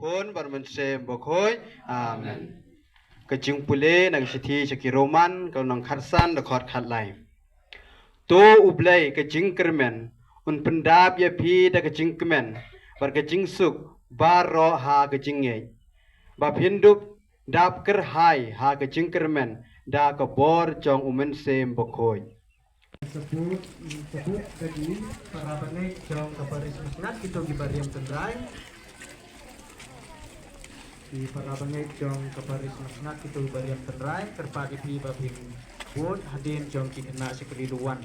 pun bermense bokhoi. Amen. Kejing pule nang sithi ceki roman kalau nang kharsan dekot khat lai. To ublai kejing kermen un pendap ya pi da kejing kemen bar kejing suk baro ha kejing ngai. Bab hindup dap ker hai ha kejing kermen da kebor jong umen sem bokhoi. Sebut tadi para penik jong kaparis musnat kita gibariam tendrai di para penik jong kaparis musnat kita gibariam tendrai terpagi pi babim buat hadin jong kena sekeliruan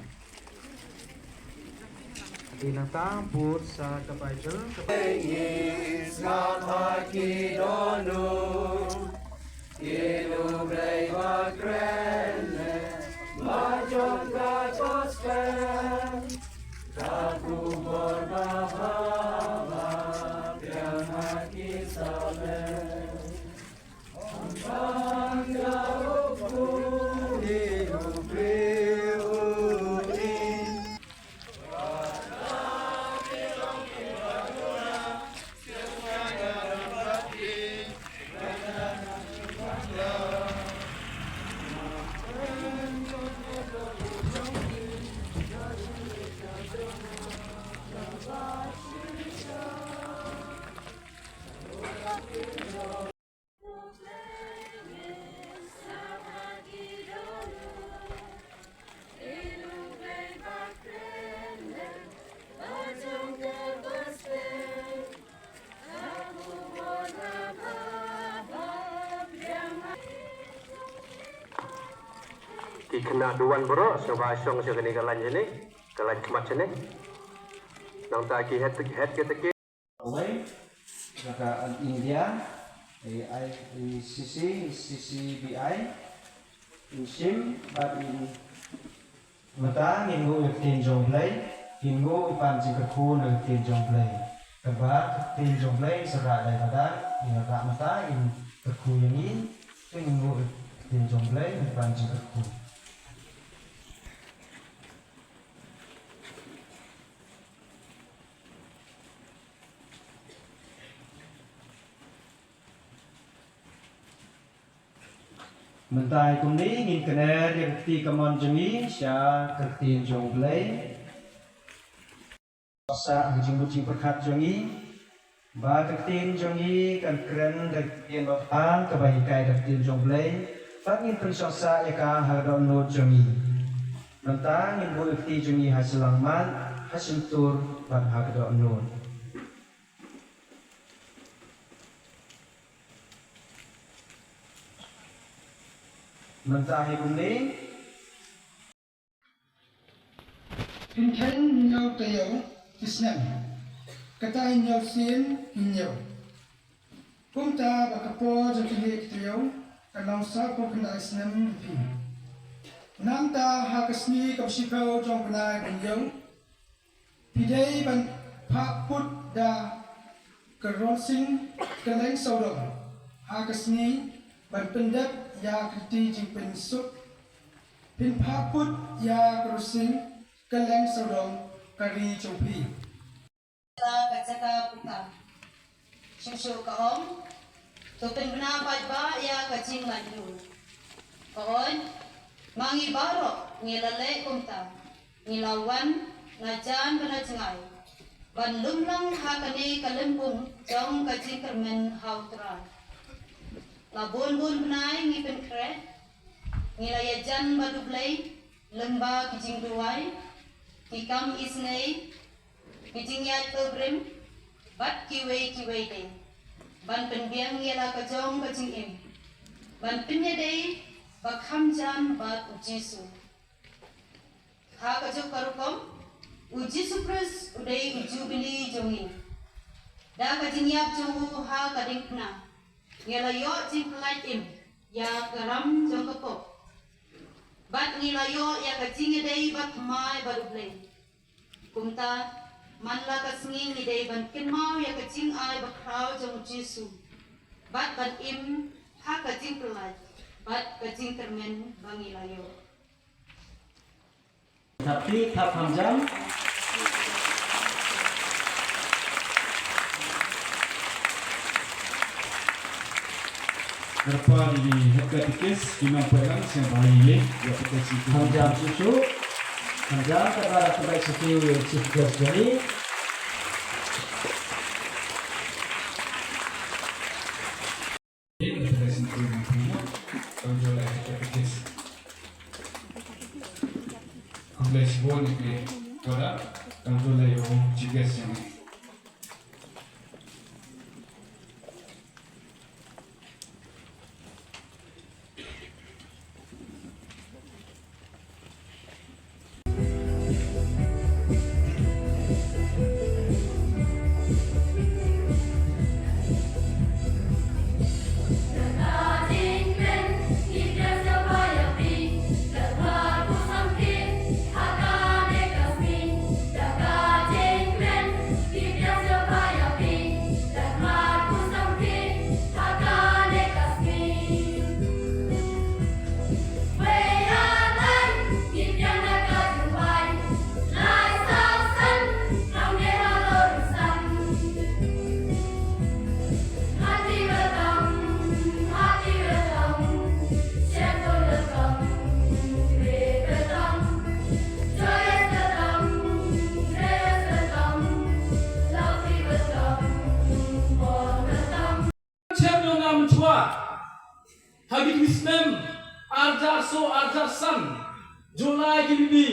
hadin nata buat sa kapaijel is not haki donu ilu breva krene majon ka gospel kaku berbahaba yang haki sabe bangga upu ilu priuni kena duan bro sebab song segini kalan ini kalan cemat sini nang tak head kita ke away maka India CCBI in Sim but in mata minggu tin jomblay minggu ipan jingkerku nang tin jomblay kebat tin jomblay serat daripada in mata in kerku ini minggu tin jomblay ipan jingkerku. Mentai kuni ngin kena kerti kamon jemi sya kerti jongblay sa jingbuci berkat jongi ba kerti jongi kan keren kerti bapa kebaikai kerti jongblay tak ngin pensosa eka hardon no jongi mentai ngin bu kerti jongi hasilang man hasintur ban hardon no mentah ibu ni, Pinten nyau tayo isnan, kata nyau sin nyau. Punta bakapo jatuh tayo, kalau sa po kena isnan pin. Nangta hakasni kapsikaw jong kena nyau. Pidai ban pakput da kerosing keleng saudong. Hakasni ban pendap ya kerti jing pensuk pin pakput ya kerosing keleng saudong kari copi. Kacaka puta, susu kaom, tupin benar ba ya kacing madu. Kaon, mangi barok ngilale kumta, ngilawan ngajan kena cengai. Ban lumlang hakane kalempung jong kacing kermen hautra. Labun-bun benai ngipin kret, ngilayajan badublay, lemba kicing duai, kikam isnei, kicing yat pebrim, bat kiwei de, ban penbiang ngila kajong kacing im, ban penye de, bak hamjan bat ujisu. Ha kajok karukom, ujisu pres udai ujubili jongi. Da kacing yap jongu ha kading pna. Ngila yo jing pelait im, ya keram jong kepok. Bat ngila yo ya kacing edai bat mai baru blay. Kumta manla kasngi ngidai ban kenmau ya kacing ai bakrau jong jisu. Bat im ha kacing pelait, bat kacing termen bangila yo. tapi tak hamjam berapa di hekatikis dinampaikan sampai ini ya kita situ. Hamjam susu, hamjam kepada sebaik situ chief guest dari. Ini adalah situ yang punya contoh hekatikis. Ambil sebuah ni pada contoh yang chief guest yang Hagi Islam arjarso arjarsan Julai kibibi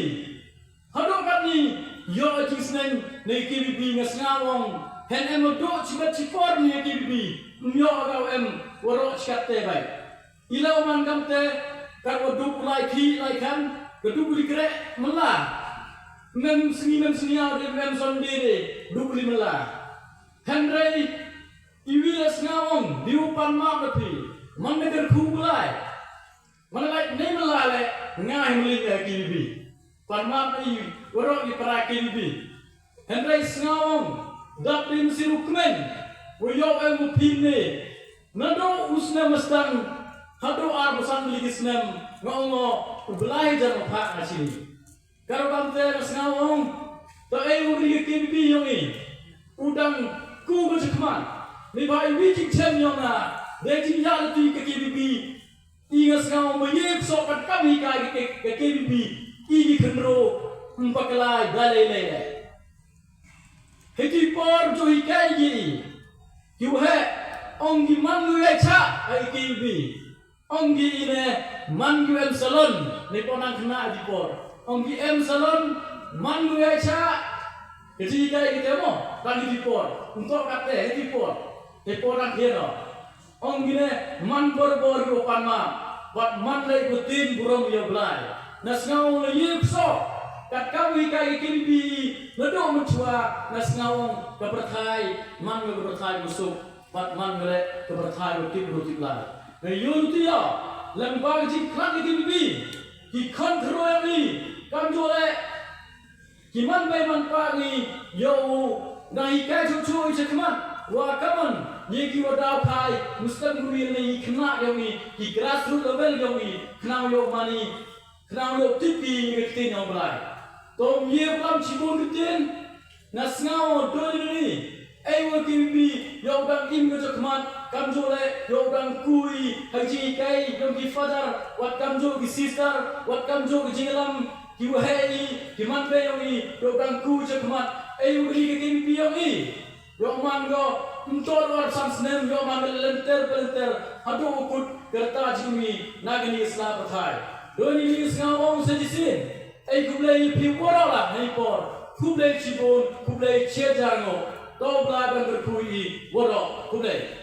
hadok kami yo Islam nei kibibi ngasngawong hen emodok cibat cipor ni kibibi yo agau warok cikatte bai ilau man kamte kar waduk lai ki lai kan keduk li krek melah mem seni au de mem sondere duk li melah henrei iwilas ngawong diupan mak lepi Mandagar kubulai, manalai ni melalai ngai melihat kiribi, parmat ni warok di para kiribi, henrai sengawang dapim sirukmen, wuyok mupine, nado usna mestang, hado arbosan ligisnem, ngongo ubelai jangan pak nasi. Kalau kamte sengawang, tak uri kiribi yongi, udang ku bercakman, ni bayi wujud cemyona. Deci jalan tu ke KBB, ingat sekarang menyep sokat kami ke KBB, ini kenro empaklah dalai lele. Heti por jo ikai gini, kiuhe ongi mangu echa ai KBB, ongi ini mangu salon, ni ponang kena di por, ongi salon mangu echa, heti ikai kita mo, lagi di por, untuk kate heti por nak kira. Ong gine man bor upan ma bat man lay gutin buram ya blai nas ngau le yipso kat kawi kai kibi ledo menchua nas ngau ka berthai man le berthai musuk bat man le ka berthai gutin gutin blai ne yun tia lembang ji klan kibi ki khon khro ni kam jo le ki man bai man pa ni yo nai kai chu chu chakman wa kaman Yeki wadau kai muslim guri ni kena yogi di grassroots level yogi kena yo mani kena yo tipi ngetin yang belai tom ye plam cibon ketin nasngao doi ni ewa kibi yo dang im ngejak mat kamjo le yo dang kui haji kai yogi father wat kamjo ki sister wat kamjo ki jingalam ki wahai ki manbe yogi yo dang kui jak mat ewa kibi yogi yo mango Untuk orang samsnem yo manggil lenter hadu ukut kerta jimi nagani islam pathai doni ni ngawong sejisin kublai piwara la nei por kublai cibon kublai chejango to bla ban berkui woro kublai